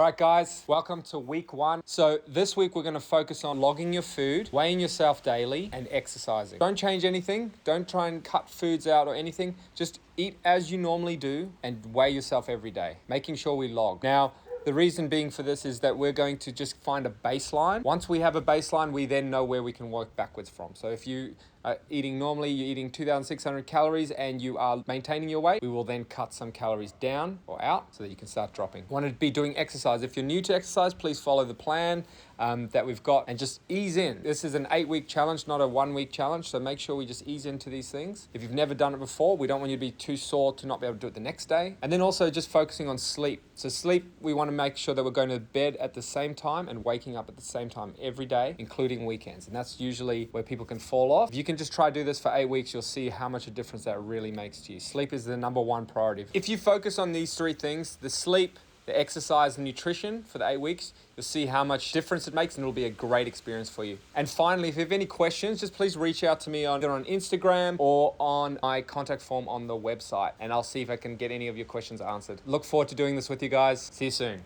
All right, guys, welcome to week 1. So this week we're going to focus on logging your food, weighing yourself daily, and exercising. Don't change anything. Don't try and cut foods out or anything. Just eat as you normally do and weigh yourself every day, making sure we log. Now, the reason being for this is that we're going to just find a baseline. Once we have a baseline, we then know where we can work backwards from. So if you are eating normally, you're eating 2,600 calories and you are maintaining your weight, we will then cut some calories down or out so that you can start dropping. Want to be doing exercise. If you're new to exercise, please follow the plan that we've got and just ease in. This is an 8-week challenge, not a 1-week challenge. So make sure we just ease into these things. If you've never done it before, we don't want you to be too sore to not be able to do it the next day. And then also just focusing on sleep. So sleep, we want to make sure that we're going to bed at the same time and waking up at the same time every day, including weekends. And that's usually where people can fall off. If you can just try to do this for 8 weeks, you'll see how much a difference that really makes to you. Sleep is the number 1 priority. If you focus on these 3 things, the sleep, the exercise, and nutrition for the 8 weeks, you'll see how much difference it makes and it'll be a great experience for you. And finally, if you have any questions, just please reach out to me either on Instagram or on my contact form on the website, and I'll see if I can get any of your questions answered. Look forward to doing this with you guys. See you soon.